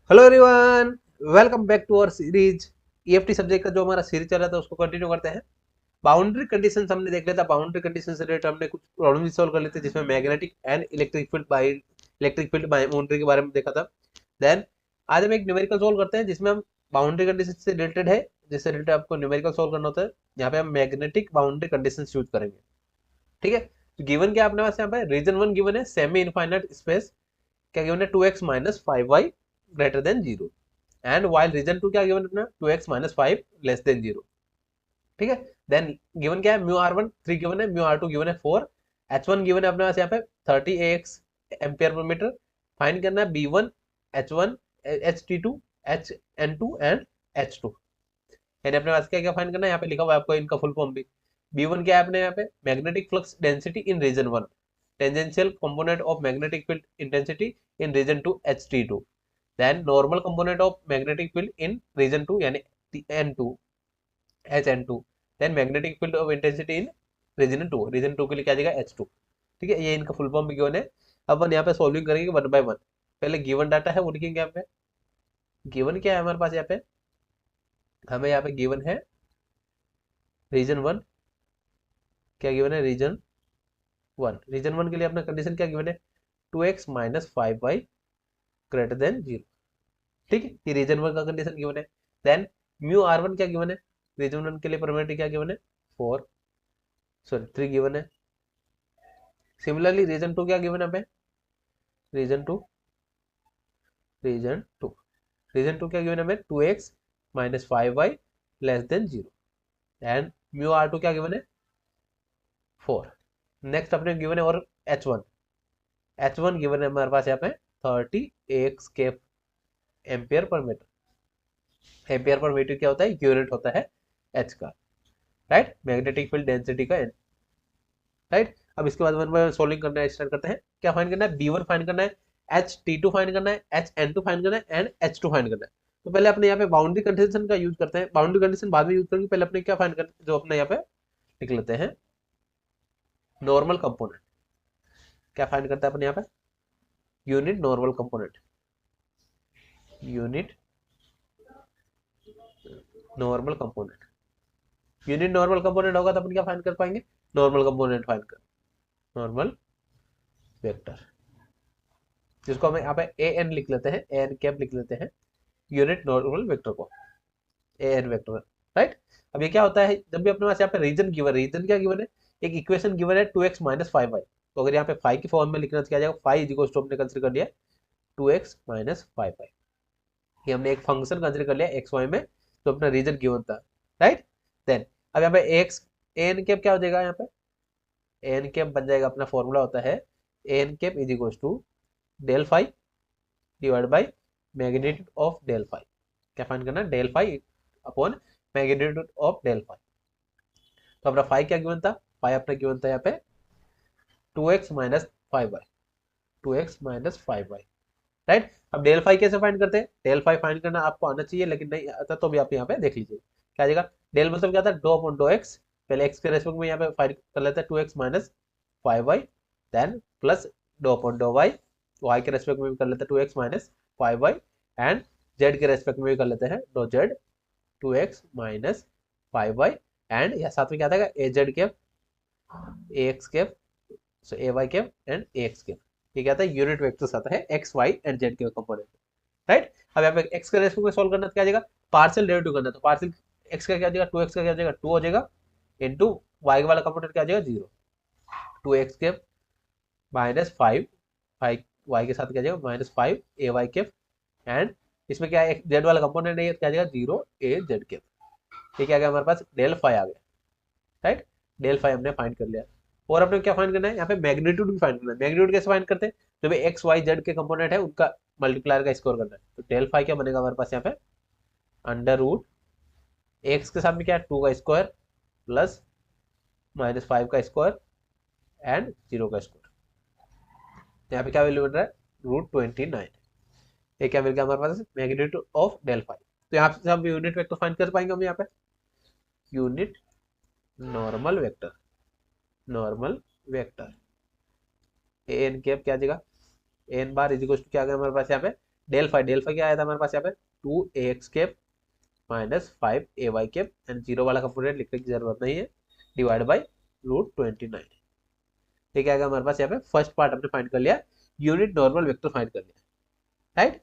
Hello everyone, welcome back to our series. EFT subject का जो हमारा सीरीज चल रहा था उसको कंटिन्यू करते हैं। बाउंड्री कंडीशंस हमने देख लिया था। बाउंड्री कंडीशन से रिलेटेड हमने कुछ प्रॉब्लम सॉल्व कर लेते जिसमें magnetic and electric field boundary के बारे में देखा था। देन आज हम एक न्यूमेरिकल सोल्व करते हैं जिसमें हम बाउंड्री कंडीशन से रिलेटेड है, जिससे रिलेटेड आपको न्यूमेरिकल सोल्व करना होता है। यहाँ पे हम मैग्नेटिक बाउंड्री कंडीशन यूज करेंगे। ठीक है, तो गिवन क्या अपने पास यहाँ पे रीजन वन गिवन है, सेमी इनफाइनाइट स्पेस क्या गिवन है 2x minus 5y greater than 0 and while region two क्या गिवन अपना 2x माइनस 5 लेस देन 0। ठीक है, देन गिवन क्या है म्यू r1 3 गिवन है, म्यू r2 गिवन है 4, h1 गिवन है अपने पास यहाँ पे 30 ax ampere per metre. Find करना है b1 h1 ht2 hn2 and h2। यानी अपने पास क्या क्या फाइंड करना है, यहाँ पे लिखा हुआ है आपको इनका फुल फॉर्म भी। b1 क्या है अपने यहाँ पे magnetic flux density in region one, tangential component of magnetic field intensity in region two ht2, then normal component of magnetic field in region 2 यानी n2 hn2, then magnetic field of intensity in region 2 के लिए क्या आ जाएगा h2। ठीक है, ये इनका फुल फॉर्म भी गिवन है। अब अपन यहाँ पे सॉल्विंग करेंगे वन बाय वन। पहले गिवन डाटा है वो लिखेंगे यहाँ पे। गिवन क्या है हमारे पास यहाँ पे, हमें यहाँ पे गिवन है रीजन वन। क्या गिवन है रीजन वन, रीजन वन के लिए अपना कंडीशन क्या गिवन है 2x minus 5y greater than 0। ठीक है, ये रीजन वन का कंडीशन गिवन है। देन म्यू आर वन क्या गिवन है, रीजन वन के लिए परमिटिव क्या गिवन है 4 सॉरी 3 गिवन है। सिमिलरली रीजन टू क्या गिवन है पे, region two region two region two क्या गिवन है हमें 2x minus 5y less than 0 and mu r two क्या गिवन है 4। नेक्स्ट अपने गिवन है और एच वन गिवन है हमारे पास यहाँ पे 30 एक्स के ampere per metre. Ampere per metre क्या होता है, यूनिट होता है एच का, राइट, मैग्नेटिक फील्ड डेंसिटी का। राइट, अब इसके बाद वन बाय सोल्विंग करना स्टार्ट करते हैं। क्या फाइंड करना है b1 फाइंड करना है, ht2 फाइंड करना है, hn2 फाइंड करना है एंड h2 फाइंड करना है। तो पहले अपने यहाँ पे बाउंड्री कंडीशन का यूज करते हैं। बाउंड्री कंडीशन बाद में यूज करेंगे, पहले अपने क्या फाइंड करते हैं जो अपने यहाँ पे लिख लेते हैं नॉर्मल कंपोनेंट। क्या फाइंड करता है अपने यहाँ पे unit normal component, unit normal component. Unit normal component होगा तो अपन क्या फाइंड कर पाएंगे, नॉर्मल कंपोनेंट फाइंड कर, नॉर्मल वेक्टर, जिसको हम यहाँ पे ए एन लिख लेते हैं, ए एन कैप लिख लेते हैं यूनिट नॉर्मल वेक्टर को, ए एन वेक्टर। राइट, अब ये क्या होता है जब भी अपने पास यहाँ पे रीजन गिवन, रीजन क्या गिवन है, एक इक्वेशन गिवन है 2x माइनस 5y। तो अगर यहाँ पे 5 की फॉर्म में लिखना तो क्या आ जाएगा, 5 इज इक्वल टू हमने कंसिडर कर लिया 2x माइनस 5y। ये हमने एक फंक्शन कंसिडर कर लिया एक्स वाई में, तो अपना रीजन गिवन था। राइट, देन अब यहाँ पे एक्स ए एन कैप क्या हो जाएगा, यहाँ पे ए एन कैप बन जाएगा, अपना फॉर्मूला होता है a n cap is equal to del phi divide by magnitude of del phi. क्या फाइंड करना है, del phi upon magnitude of del phi. तो अपना फाई क्या गिवन था, फाई अपना गिवन था यहाँ पे 2x minus 5y, 2x minus 5y। Right, अब डेल फाई कैसे फाइंड करते हैं, डेल फाई फाइंड करना आपको आना चाहिए, लेकिन नहीं आता तो भी आप यहाँ पे देख लीजिए क्या आ जाएगा। डेल मतलब क्या था, डो अपॉन डो एक्स, पहले एक्स के रेस्पेक्ट में यहाँ पे फाइंड कर लेते हैं 2x minus 5y, then plus डो अपॉन डो वाई, वाई के रेस्पेक्ट में भी कर लेते हैं 2x minus 5y and z के रेस्पेक्ट में भी कर लेते हैं do Z 2x minus 5y and या साथ में क्या था a z cap a x cap, so a Y cap and a x cap. ये क्या था, यूनिट वेक्टर्स आता है एक्स वाई एंड जेड के कंपोनेंट। राइट, अब यहाँ पे एक्स के रेस्पेक्ट में सॉल्व करना तो क्या आ जाएगा, पार्शियल डेरिवेटिव करना, तो पार्शियल एक्स का क्या आ जाएगा 2x का क्या आ जाएगा 2 हो जाएगा इनटू वाई वाला कंपोनेंट क्या आ जाएगा 0, 2x कैप माइनस 5 5 वाई के साथ क्या आ जाएगा minus 5 a Y cap and इसमें क्या है जेड वाला कंपोनेंट है क्या आ जाएगा 0 ए जेड कैप। ये क्या आ गया हमारे पास डेल फाई आ गया। राइट, डेल फाई हमने फाइंड कर लिया। और अपने क्या फाइंड करना है, यहाँ पे मैग्नीट्यूड भी फाइंड करना है। मैग्नीट्यूड कैसे फाइंड करते हैं, जो भी एक्स वाई जेड के कंपोनेंट है उनका मल्टीप्लायर का स्कोर करना है। तो डेल फाई क्या बनेगा हमारे पास यहाँ पे अंडर रूट एक्स के साथ में क्या है 2 का स्क्वायर प्लस माइनस 5 का स्क्वायर एंड 0 का स्क्वायर। यहाँ पे क्या वैल्यू बन रहा है √29। ये क्या मिल गया हमारे पास मैग्नीट्यूड ऑफ डेल फाई। तो यहाँ से हम यूनिट वेक्टर फाइंड कर पाएंगे हम यहाँ पे unit normal vector, normal vector a n cap क्या आ जाएगा, n bar is equal to क्या आ गया हमारे पास यहाँ पे डेल फाई क्या आया था हमारे पास यहाँ पे 2ax cap minus 5ay cap and zero वाला कंपोनेंट लिखने की जरूरत नहीं है, डिवाइड बाई √29। ठीक है, हमारे पास यहाँ पे फर्स्ट पार्ट हमने फाइंड कर लिया, यूनिट नॉर्मल वेक्टर फाइंड कर लिया, राइट।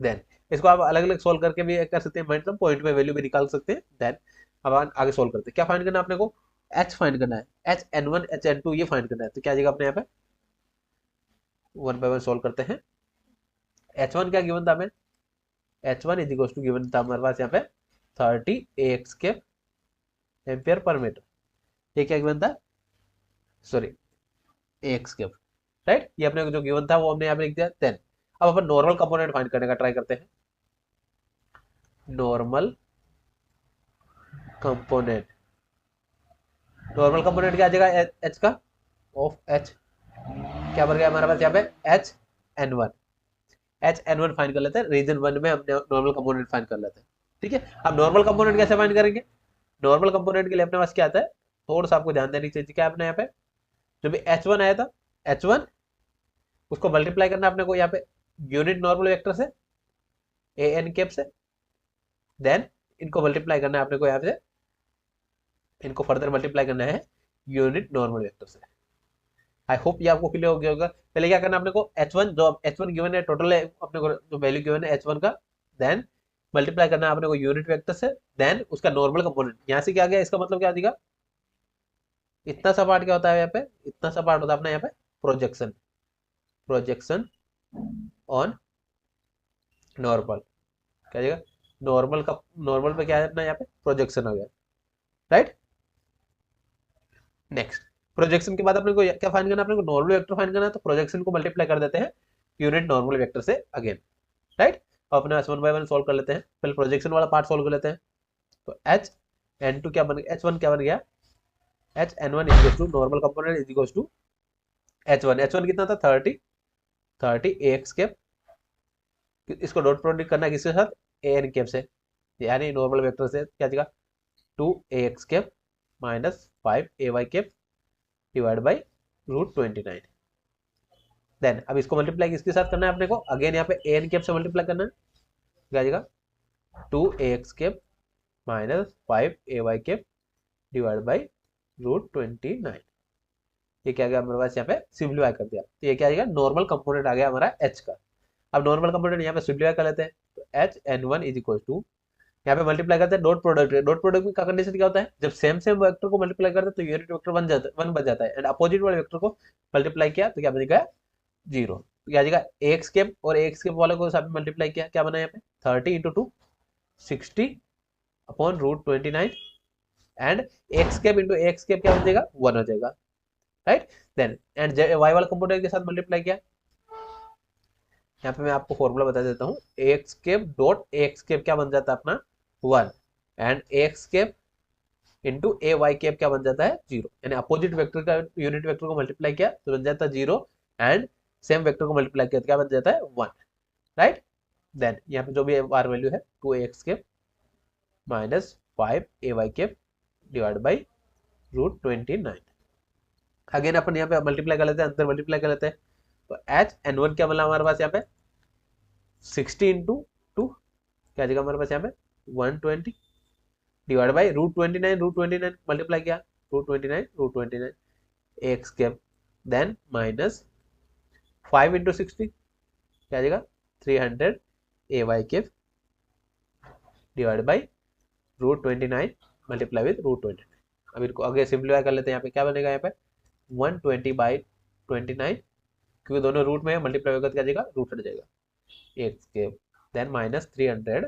देन इसको आप अलग अलग सोल्व करके भी कर सकते हैं, मतलब पॉइंट में वैल्यू भी निकाल सकते हैं। देन अब आगे सोल्व करते हैं। क्या फाइंड करना है अपने को? एच फाइंड करना है, H N one H n two ये फाइंड करना है। तो क्या जाएगा अपने यहाँ पे, वन बाय वन सोल्व करते हैं। एच वन क्या गिवन था हमें? H one is equal to given था हमारे पास यहाँ पे 30 AX के एम्पियर पर मीटर। ये क्या गिवन था? सॉरी, AX के, राइट। ये अपने को जो गिवन था वो हमने यहाँ पे लिख दिया। देन अब अपन नॉर्मल कंपोनेंट फाइंड करने का ट्राई करते हैं। नॉर्मल कंपोनेंट, नॉर्मल कंपोनेंट क्या आ जाएगा एच का, ऑफ एच क्या बन गया हमारे पास यहाँ पे H N one. H N one find कर लेते हैं, रीजन वन में हमने नॉर्मल कंपोनेंट फाइंड कर लेते हैं। ठीक है, अब नॉर्मल कंपोनेंट कैसे फाइंड करेंगे? नॉर्मल कंपोनेंट के लिए अपने पास क्या आता है, थोड़ा सा आपको ध्यान देनी चाहिए। क्या अपने यहाँ पे जो भी एच वन आया था, एच वन उसको मल्टीप्लाई करना अपने को यहाँ पे यूनिट नॉर्मल वेक्टर से, ए एन कैप से। देन इनको मल्टीप्लाई करना है अपने को यहाँ पे, इनको फर्दर मल्टीप्लाई करना है यूनिट नॉर्मल वेक्टर से। आई होप ये आपको क्लियर हो गया होगा। पहले क्या करना है अपने को, H1 जो H1 गिवन है टोटल है अपने को, जो वैल्यू गिवन है H1 का, देन मल्टीप्लाई करना है अपने को यूनिट वेक्टर से, देन उसका नॉर्मल कंपोनेंट। यहाँ से क्या गया, इसका मतलब क्या दिखा, इतना सा पार्ट क्या होता है यहाँ पे, इतना सा पार्ट होता है अपना यहाँ पे प्रोजेक्शन, प्रोजेक्शन ऑन नॉर्मल। क्या जाएगा, नॉर्मल का, नॉर्मल पे क्या है अपना यहाँ पे प्रोजेक्शन आ गया, राइट। नेक्स्ट प्रोजेक्शन के बाद अपने को क्या फाइंड करना है, अपने को नॉर्मल वेक्टर फाइंड करना है। तो प्रोजेक्शन को मल्टीप्लाई कर देते हैं यूनिट नॉर्मल वेक्टर से अगेन, राइट। और अपने वन बाय वन सोल्व कर लेते हैं। पहले प्रोजेक्शन वाला पार्ट सोल्व कर लेते हैं। तो एच एन टू क्या बन गया, एच वन क्या बन गया, H N one is to normal component is equal to H one कितना था 30 AX केप। इसको डॉट प्रोडक्ट करना है किसके साथ, ए एन केप से, यानी नॉर्मल वेक्टर से। क्या जाएगा 2AX cap minus 5AY cap divide by √29। Then अब इसको मल्टीप्लाई किसके साथ करना है अपने को, अगेन यहाँ पे ए एन कैप से मल्टीप्लाई करना है। क्या आ जाएगा 2AX cap minus 5AY cap divide by √29। ये क्या गया हमारे पास यहाँ पे सिंप्लीफाई कर दिया। तो ये क्या आ जाएगा, नॉर्मल कंपोनेंट आ गया हमारा एच का। अब नॉर्मल कंपोनेंट यहाँ पे सिंप्लीफाई कर लेते हैं। तो H N one is equal to, यहाँ पे मल्टीप्लाई करते हैं डॉट प्रोडक्ट। डॉट प्रोडक्ट में का कंडीशन क्या होता है, जब सेम सेम वेक्टर को मल्टीप्लाई करते हैं तो यूनिट वेक्टर वन बन जाता है, एंड अपोजिट वाले वेक्टर को मल्टीप्लाई किया तो क्या बनेगा 0। तो क्या आ जाएगा AX केप और AX केप वाले को साथ में मल्टीप्लाई किया, क्या बना यहाँ पे 30 into 2 60 upon √29 and x cap into x cap क्या हो जाएगा 1 हो जाएगा, राइट। देन एंड वाई वाला कंपोनेंट के साथ मल्टीप्लाई किया। यहाँ पे मैं आपको फॉर्मूला बता देता हूँ, x cap dot x cap क्या बन जाता है अपना 1 and x cap into a y cap क्या बन जाता है 0, यानी अपोजिट वेक्टर का यूनिट वेक्टर को मल्टीप्लाई किया तो बन जाता है 0 एंड सेम वेक्टर को मल्टीप्लाई किया तो क्या बन जाता है 1, राइट। देन यहाँ पे जो भी आर वैल्यू है 2AX cap minus 5AY cap divide by √29। Again अपन यहाँ पे मल्टीप्लाई कर लेते हैं, अंदर मल्टीप्लाई कर लेते हैं। तो एच एन वन क्या मिला हमारे पास यहाँ पे 60 इंटू 2 क्या जगह हमारे पास यहाँ पे 120 डिवाइड बाई √29 मल्टीप्लाई किया √29 x cap, then minus 5 into 60 क्या जगह 300 AY cap divide by √29 multiply with √29। अब इनको आगे सिंप्लीफाई कर लेते हैं। यहाँ पे क्या बनेगा, यहाँ पे 120/29 क्योंकि दोनों रूट में मल्टीप्लाई होगा तो क्या जाएगा रूट हट जाएगा एक्स के, देन माइनस 300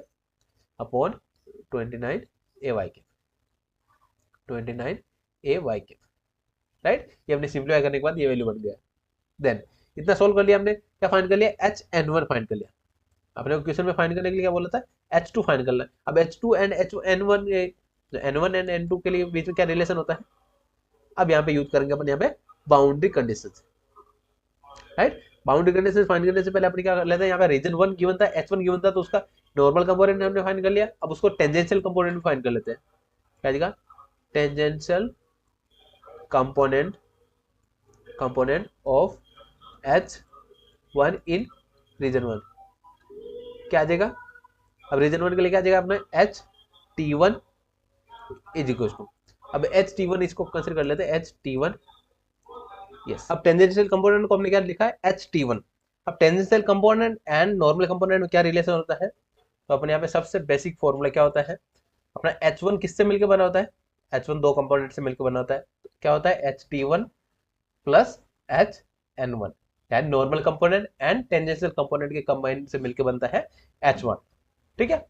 अपॉन 29 AY के 29 AY के, राइट। ये हमने सिंप्लीफाई करने के बाद ये वैल्यू बन गया। देन इतना सोल्व कर लिया हमने, क्या फाइंड कर लिया एच एन वन फाइंड कर लिया। अपने क्वेश्चन में फाइंड करने के लिए क्या बोला था H2 फाइंड करना है। अब H2 and N1 N1 and N2 के लिए बीच में क्या रिलेशन होता है, अब यहाँ पे यूज करेंगे अपन यहाँ पे boundary conditions, right. Boundary conditions find करने से पहले अपन क्या कर लेते हैं, यहाँ पे रीजन 1 गिवन था, H1 गिवन था, तो उसका नॉर्मल कंपोनेंट हमने फाइंड कर लिया। अब उसको टेंजेंशियल कंपोनेंट भी फाइंड कर लेते हैं। क्या जाएगा tangential component of H1 in region 1, क्या आ जाएगा, अब रीजन 1 के लिए क्या आ जाएगा अपने H T one is equal to, अब एच टी वन इसको कंसिडर कर लेते हैं एच टी वन, यस। अब टेंजेंशियल कंपोनेंट को हमने क्या लिखा है एच टी वन। अब tangential component and normal component में क्या रिलेशन होता है, तो अपने यहाँ पे सबसे बेसिक फॉर्मूला क्या होता है, अपना एच वन किससे मिलकर बना होता है, एच वन दो कंपोनेंट से मिलकर बना होता है, तो क्या होता है H T one plus H N one, यानी normal component and tangential component के कंबाइन से मिलकर बनता है एच वन। ठीक है,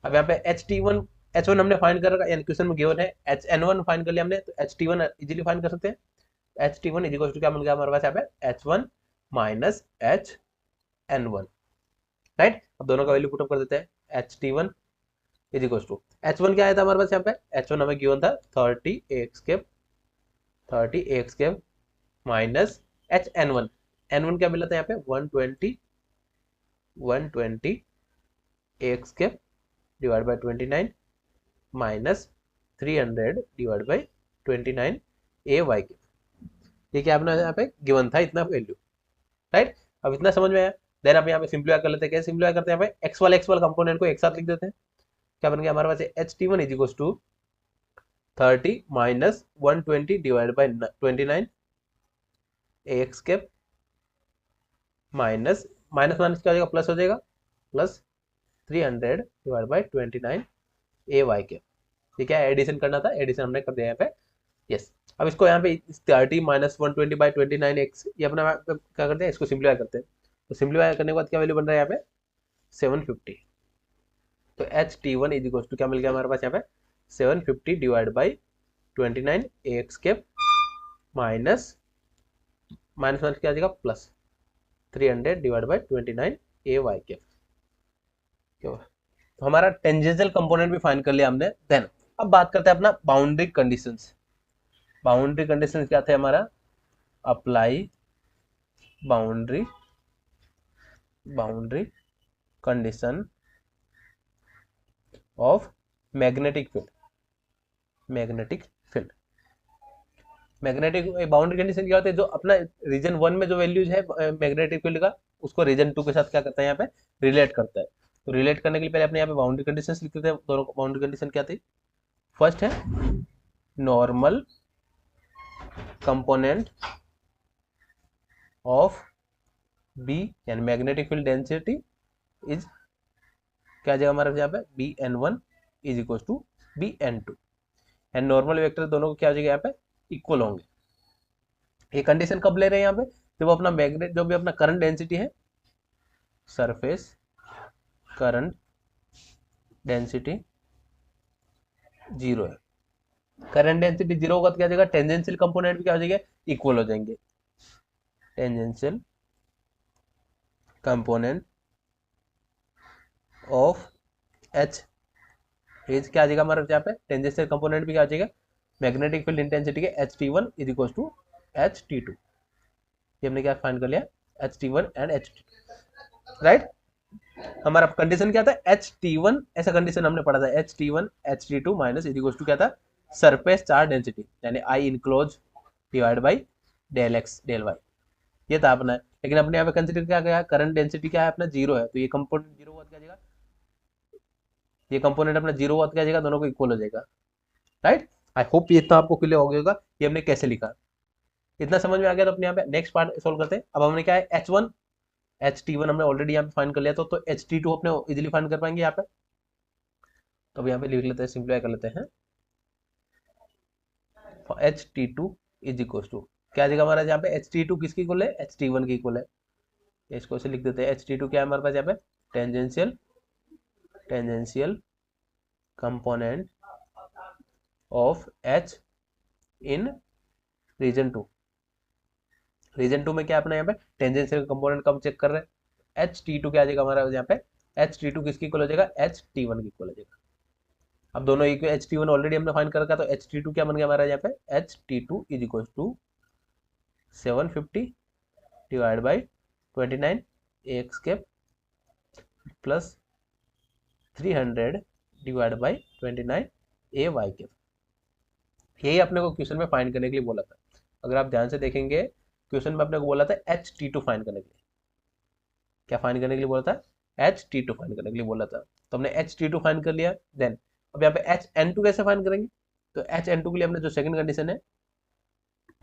अब यहाँ पे H T one H one हमने फाइंड कर रखा, यानी क्वेश्चन में गिवन है एच एन वन फाइंड कर लिया हमने, तो H T one easily find कर सकते हैं। H T one is equal to क्या मिल गया हमारे पास यहाँ पे H one minus H N one, right. अब दोनों का वैल्यू पुटअप कर देते हैं, H T one is equal to H one क्या आया था हमारे पास यहाँ पे, एच वन हमें गिवन था 30 x minus H N one क्या मिला था यहाँ पे 120 x cube divide by 29 minus 300 divide by 29 A y cube, ये क्या अपना यहाँ पे गिवन था इतना वैल्यू, राइट। अब इतना समझ में आया, देन आप यहाँ पे सिंप्लीफाई कर लेते हैं, कैसे सिंप्लीफाई करते हैं, यहाँ पे एक्स वाला कंपोनेंट को एक साथ लिख देते हैं, क्या बन गया हमारे पास H T one is equal to 30 minus 120 divide by 29 x cap minus minus minus क्या हो जाएगा प्लस हो जाएगा, plus 300 divide by 29 A Y cap, ये क्या एडिशन करना था, एडिशन हमने कर दिया यहाँ पे, यस। अब इसको यहाँ पे 30 माइनस 120 बाई 29 एक्स, ये अपना क्या करते हैं, इसको सिंप्लीफाई करते हैं, तो सिंप्लीफाई करने के बाद क्या वैल्यू बन रहा है यहाँ पे 750, तो H T one is equal to क्या मिल गया हमारे पास यहाँ पे 750 divide by 29 x cap minus minus minus क्या आ जाएगा plus 300 divide by 29 A Y cap, तो हमारा टेंजेंशियल कंपोनेंट भी फाइंड कर लिया हमने। देन अब बात करते हैं अपना बाउंड्री कंडीशंस। बाउंड्री कंडीशंस क्या थे हमारा, apply boundary condition of magnetic field, magnetic boundary condition क्या होता है, जो अपना रीजन वन में जो वैल्यूज है मैग्नेटिक फील्ड का, उसको रीजन टू के साथ क्या करता है यहाँ पे रिलेट करता है। तो रिलेट करने के लिए पहले अपने यहाँ पे बाउंड्री कंडीशंस लिख देते हैं, दोनों बाउंड्री कंडीशन क्या थी, फर्स्ट है नॉर्मल कंपोनेंट ऑफ बी, यानी मैग्नेटिक फील्ड डेंसिटी इज क्या जाएगा हमारे यहाँ पे B N one is equal to B N two, and normal vector दोनों को क्या हो जाएगा यहाँ पे इक्वल होंगे। ये कंडीशन कब ले रहे हैं यहाँ पे, जब अपना मैग्नेट जो भी अपना करंट डेंसिटी है, सरफेस करंट डेंसिटी जीरो है, करंट डेंसिटी जीरो होगा तो क्या हो जाएगा, टेंजेंशियल कंपोनेंट भी क्या हो जाएगा इक्वल हो जाएंगे, tangential component of H is क्या आ जाएगा हमारे यहाँ पे, टेंजेंशियल कंपोनेंट भी क्या आ जाएगा मैग्नेटिक फील्ड इंटेंसिटी के H T one is equal to H T two, ये हमने क्या फाइंड कर लिया H T one and H T, right. हमारा कंडीशन क्या था एच टी वन, ऐसा कंडीशन हमने पढ़ा था H T one H T two minus is equal to क्या था सरफेस चार्ज डेंसिटी, यानी I enclose divide by del X del Y, ये था अपना। लेकिन अपने यहाँ पे कंसिडर क्या गया, करंट डेंसिटी क्या है अपना जीरो है, तो ये कंपोनेंट जीरो हुआ क्या जाएगा, ये कंपोनेंट अपना जीरो हुआ क्या जाएगा, दोनों को इक्वल हो जाएगा, राइट। आई होप ये इतना आपको क्लियर हो गया होगा, ये हमने कैसे लिखा, इतना समझ में आ गया। तो अपने यहाँ पे नेक्स्ट पार्ट सोल्व करते हैं। अब हमने क्या है H one H T one हमने ऑलरेडी यहाँ पे फाइंड कर लिया, तो एच टी टू अपने इजिली फाइंड कर पाएंगे यहाँ पे, तो अब यहाँ पे लिख लेते हैं, सिंप्लीफाई कर लेते हैं, H T two is equal to क्या जाएगा हमारा यहाँ पे एच टी टू किसकी इक्वल है, एच टी वन की इक्वल है, इसको ऐसे लिख देते हैं, एच टी टू क्या है हमारे पास यहाँ पे tangential component of H in region two, region two में क्या अपना यहाँ पे टेंजेंशियल कंपोनेंट कब चेक कर रहे हैं, एच टी टू क्या आ जाएगा हमारा यहाँ पे, एच टी टू किसकी इक्वल हो जाएगा, एच टी वन की इक्वल हो जाएगा। अब दोनों एक एच टी वन ऑलरेडी हमने फाइंड कर रखा, तो एच टी टू क्या बन गया हमारा यहाँ पे, H T two is equal to 750 divide by 29 x cap plus 300 divide by 29 A Y cap, यही अपने को क्वेश्चन में फाइंड करने के लिए बोला था। अगर आप ध्यान से देखेंगे क्वेश्चन में अपने को बोला था एच टी टू फाइंड करने के लिए, क्या फाइंड करने के लिए बोला था, H-T2 फाइंड करने के लिए बोला था, तो हमने H-T2 फाइंड कर लिया। देन अब यहाँ पे HN2 कैसे फाइंड करेंगे, तो HN2 के लिए हमने जो सेकंड कंडीशन है,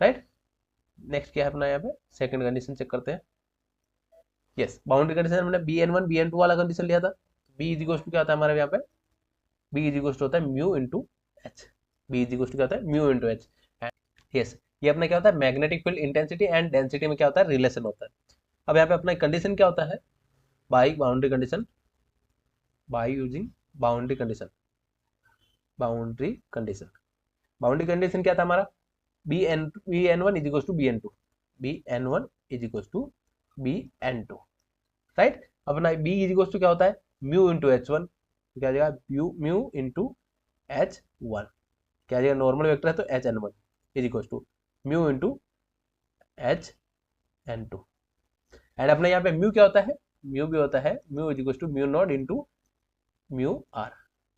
राइट, नेक्स्ट क्या है अपना यहाँ पे सेकंड कंडीशन चेक करते हैं। यस, बाउंड्री कंडीशन हमने BN1 BN2 वाला कंडीशन लिया था। B इज इक्वल टू क्या होता है हमारे यहाँ पे, B इज इक्वल टू होता है mu into H, B is equal to क्या होता है म्यू इंटू एच। यस, ये अपना क्या होता है magnetic field intensity and density में क्या होता है रिलेशन होता है। अब यहाँ पे अपना कंडीशन क्या होता है, by boundary condition, by using boundary condition, boundary condition, boundary condition क्या था हमारा, BN1 is equal to BN2, BN1 is equal to BN2, right. अपना B इज इक्वल टू क्या होता है म्यू इंटू H1, क्या आ जाएगा म्यू इंटू H1, क्या आ जाएगा नॉर्मल वेक्टर है तो HN1 is equal to mu into HN2। And अपने यहाँ पे म्यू क्या होता है, म्यू भी होता है mu is equal to mu not into mu R,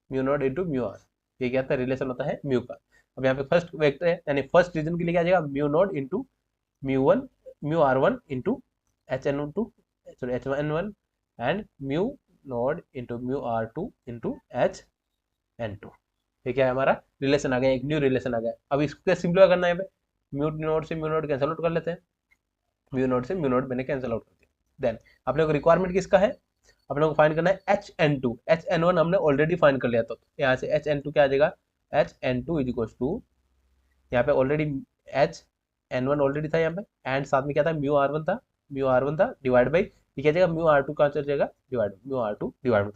mu not into mu R, ये क्या होता है रिलेशन होता है म्यू का। अब यहाँ पे फर्स्ट वेक्टर है यानी फर्स्ट रीजन के लिए क्या आ जाएगा mu not into mu one mu R1 into HN2 sorry HN1 and mu not into mu R2 into HN2, ये क्या है हमारा रिलेशन आ गया, एक न्यू रिलेशन आ गया। अब इसको क्या सिंप्लीफाई करना है यहाँ पे, म्यू नॉट से म्यू नॉट कैंसिल आउट कर लेते हैं, म्यू नॉट से म्यू नॉट मैंने कैंसिल आउट कर दिया। देन अपने को रिक्वायरमेंट किसका है, अपने को फाइंड करना है HN2, HN1 हमने ऑलरेडी फाइंड कर लिया था, तो यहाँ से HN2 क्या आ जाएगा, HN2 इज इक्वल टू यहाँ पे ऑलरेडी HN1 ऑलरेडी था यहाँ पे, एंड साथ में क्या था म्यू R1 था, म्यू R1 था डिवाइड बाई ये क्या जाएगा म्यू R2 कहाँ चल जाएगा डिवाइड म्यू R2 डिवाइड में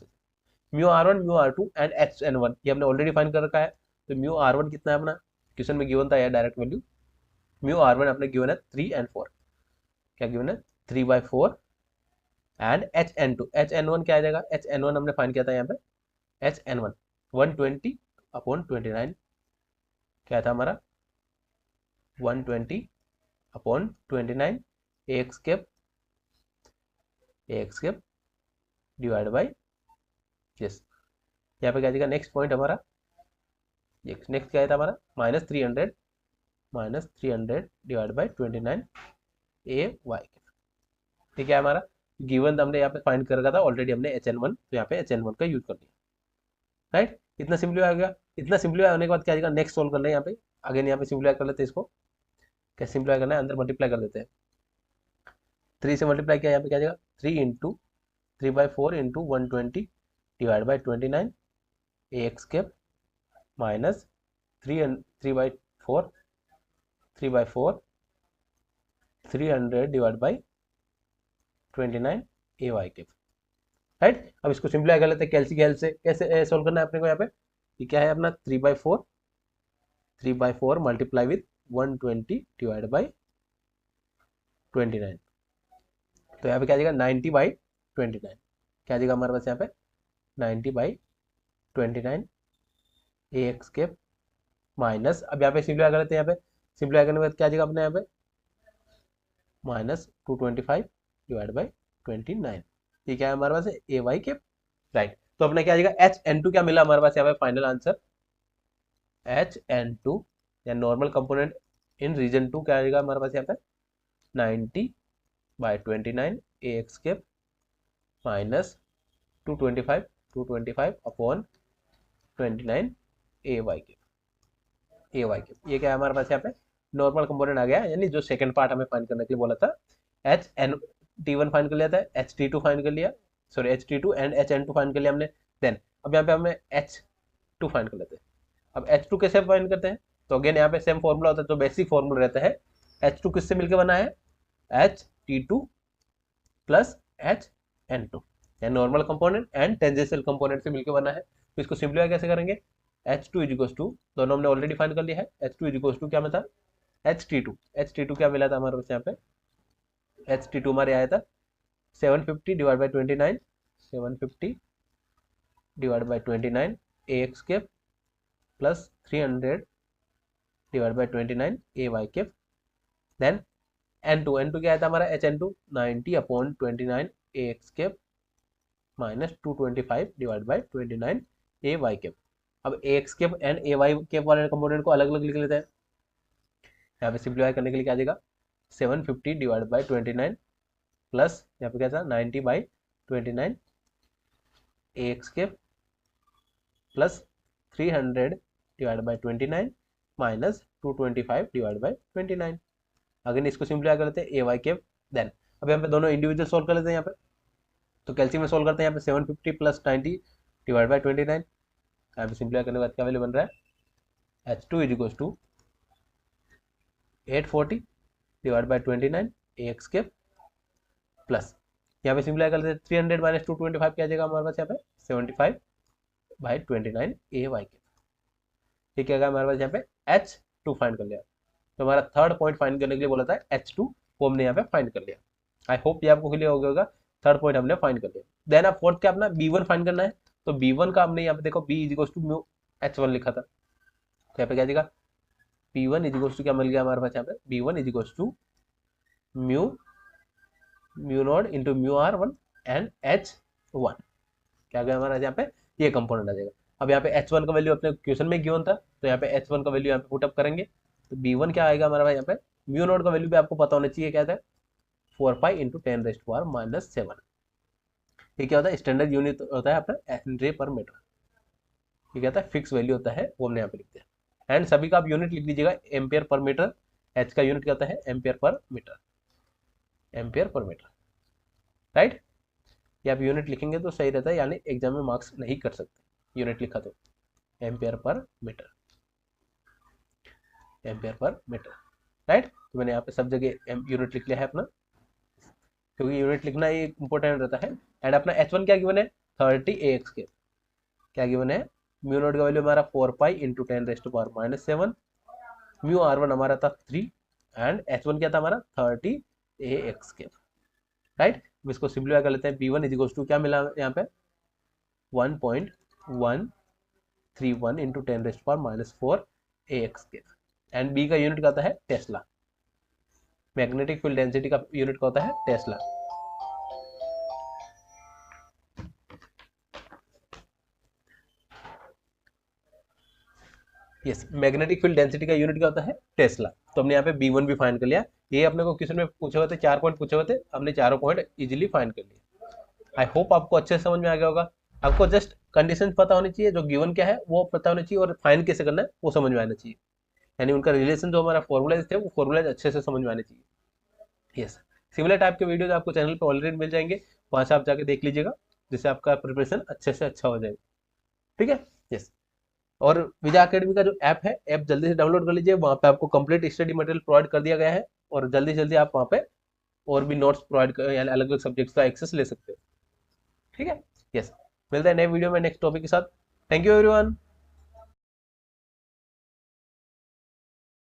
mu R1 mu R2 and HN1 ये हमने ऑलरेडी फाइंड कर रखा है। तो म्यू R1 कितना है अपना क्वेश्चन में गिवन था यार डायरेक्ट वैल्यू, म्यू R1 अपने गिवन है 3 and 4, क्या गिवन है 3/4 एंड HN1 क्या आ जाएगा, HN1 हमने फाइंड किया था यहाँ पे HN1 120/29 क्या था हमारा 120/29 AX cap divide by yes, यहाँ पे क्या जाएगा नेक्स्ट पॉइंट हमारा, नेक्स्ट क्या था हमारा -300 डिवाइड बाई 29 AY, ठीक है हमारा गिवन हमने यहाँ पे फाइंड कर रखा था ऑलरेडी हमने HN1, तो यहाँ पे HN1 का यूज कर लिया, राइट। इतना सिंप्लीफाई हो गया, इतना सिंप्लीफाई होने के बाद क्या जाएगा नेक्स्ट सोल्व करना है यहाँ पे, अगेन यहाँ पे सिंप्लीफाई कर लेते हैं इसको, कैसे सिंप्लीफाई करना है अंदर मल्टीप्लाई कर देते हैं, 3 से मल्टीप्लाई किया यहाँ पे क्या जाएगा 3 into 3/4 into 120 divide by 29 AX cap minus 3/4 300 divide by 29 AY cap, right. अब इसको सिंप्लीफाई कर लेते हैं कैलसी की हेल्प से, कैसे सोल्व करना है अपने को यहाँ पे, ये क्या है अपना 3/4 मल्टीप्लाई विथ 120 डिवाइड बाई 29, तो यहाँ पे क्या जाएगा 90/29, क्या जाएगा हमारे पास यहाँ पे 90/29 AX कैप माइनस, अब यहाँ पे सिंप्लीफाई कर लेते हैं, यहाँ पे सिंप्लीफाई करने के बाद क्या जाएगा अपने यहाँ पे -225 डिवाइड बाई 29, ये क्या है हमारे पास AY कैप, राइट। तो अपने क्या आ जाएगा HN2 क्या मिला हमारे पास यहाँ पे फाइनल आंसर, HN2 या नॉर्मल कंपोनेंट इन रीजन 2 क्या आ जाएगा हमारे पास यहाँ पे 90/29 AX cap minus 225/29 AY cap, ये क्या है हमारे पास यहाँ पे नॉर्मल कंपोनेंट आ गया, यानी जो सेकंड पार्ट हमें फाइंड करने के लिए बोला था HNT1 फाइंड कर लिया था, HT2 फाइंड कर लिया, sorry HT2 and HN2 find कर लिया हमने। देन अब यहाँ पे हमें H2 फाइंड कर लेते हैं। अब H2 कैसे फाइंड करते हैं, तो अगेन यहाँ पे सेम फॉर्मूला होता है, तो बेसिक फॉर्मूला रहता है H2 किससे मिलकर बना है HT2 प्लस HN2, या normal component and tangential component से मिलकर बना है। तो इसको सिंप्लीफाई कैसे करेंगे, H2 इज इक्वल टू दोनों हमने ऑलरेडी फाइंड कर लिया है, H2 इज इक्वल टू क्या मिला HT2 क्या मिला था हमारे पास यहाँ पे, HT2 हमारे आया था 750 divide by 29 750 divide by 29 AX cap plus 300 divide by 29 AY cap. Then N2 क्या आया था हमारा HN2 90/29 AX cap minus 225 divide by 29 AY cap. अब AX cap and AY cap वाले कंपोनेंट को अलग अलग लिख लेते हैं, यहाँ पे सिंप्लीफाई करने के लिए क्या आ जाएगा 750 डिवाइड बाई 29 प्लस यहाँ पे क्या था 90/29 ए एक्स के plus 300 divide by 29 minus 225 divide by 29। अगर इसको सिंपलीफाई करते हैं ए वाई के देन अब यहाँ पे दोनों इंडिविजुअल सोल्व कर लेते हैं यहाँ पे। तो कैल्सियम में सोल्व करते हैं यहाँ पे 750 प्लस 90 डिवाइड बाई 29। यहाँ पे सिंपलीफाई करने के बाद क्या वैल्यू बन रहा है H2 is equals to 840 divide by 29 A X के प्लस यहाँ पे सिंपलीफाई कर लेते हैं 300 माइनस 225 क्या आ जाएगा हमारे पास यहाँ पे 75 बाई 29 ए वाई के। ठीक है हमारे पास यहाँ पे H2 फाइंड कर लिया। तो हमारा थर्ड पॉइंट फाइंड करने के लिए बोला था H2 वो हमने यहाँ पे फाइंड कर लिया। आई होप ये आपको क्लियर हो गया होगा। थर्ड पॉइंट हमने फाइंड कर लिया। देन आप फोर्थ क्या अपना B1 फाइंड करना है। तो B1 का हमने यहाँ पे देखो B is equals to mu H1 लिखा था। तो यहाँ पे क्या जाएगा P1 इज इक्वल्स टू क्या मिल गया हमारे पास यहाँ पे B1 is equals to mu not into mu R1 and H1 क्या गया हमारा यहाँ पे ये कंपोनेंट आ जाएगा। अब यहाँ पे H1 का वैल्यू अपने क्वेश्चन में गिवन था तो यहाँ पे H1 का वैल्यू यहाँ पे पुटअप करेंगे। तो B1 क्या आएगा हमारा यहाँ पे म्यू नॉट का वैल्यू भी आपको पता होना चाहिए क्या था 4 pi into 10 rest power minus 7। ये क्या होता है स्टैंडर्ड यूनिट होता है अपना हेनरी पर मीटर। ये क्या होता है फिक्स वैल्यू होता है वो हमने यहाँ पे लिखते हैं। एंड सभी का आप यूनिट लिख लीजिएगा एम्पियर पर मीटर। H का यूनिट क्या होता है ampere per metre. Ampere per metre right. ये आप यूनिट लिखेंगे तो सही रहता है यानी एग्जाम में मार्क्स नहीं कर सकते यूनिट लिखा तो ampere per metre. Ampere per metre right. तो मैंने यहाँ पे सब जगह यूनिट लिख लिया है अपना क्योंकि यूनिट लिखना ही इंपॉर्टेंट रहता है। एंड अपना H1 क्या गिवन है 30 AX के क्या गिवन है म्यू नोट का वैल्यू हमारा 4 pi into 10 raised to power minus 7। Mu R1 हमारा था 3 एंड H1 क्या था हमारा 30 AX के राइट। इसको सिंपलीफाई कर लेते हैं B1 इज इक्वल्स टू क्या मिला यहाँ पे 1.131 into 10 rest power minus 4 AX के। एंड B का यूनिट का होता है टेस्ला। मैग्नेटिक फील्ड डेंसिटी का यूनिट का होता है Tesla. Yes magnetic field density का यूनिट क्या होता है टेस्ला। तो हमने यहाँ पे B1 भी फाइंड कर लिया। ये अपने को क्वेश्चन में पूछे हुए थे 4 पॉइंट पूछे हुए थे हमने चारों पॉइंट इजीली फाइंड कर लिए। आई होप आपको अच्छे से समझ में आ गया होगा। आपको जस्ट कंडीशन पता होनी चाहिए जो गिवन क्या है वो पता होना चाहिए और फाइंड कैसे करना है वो समझ में आना चाहिए। यानी उनका रिलेशन जो हमारा फॉर्मूलाज थे वो फॉर्मूलाज अच्छे से समझ में आने चाहिए। यस सिमिलर टाइप के वीडियोज आपको चैनल पे ऑलरेडी मिल जाएंगे वहां से आप जाके देख लीजिएगा जिससे आपका प्रिपरेशन अच्छे से अच्छा हो जाएगा। ठीक है यस। और विजय अकेडमी का जो ऐप है ऐप जल्दी से डाउनलोड कर लीजिए। वहाँ पे आपको कंप्लीट स्टडी मटेरियल प्रोवाइड कर दिया गया है और जल्दी जल्दी आप वहाँ पे और भी नोट्स प्रोवाइड कर यानी अलग अलग सब्जेक्ट्स का एक्सेस ले सकते हो। ठीक है यस मिलता है नए वीडियो में नेक्स्ट टॉपिक के साथ। Thank you everyone.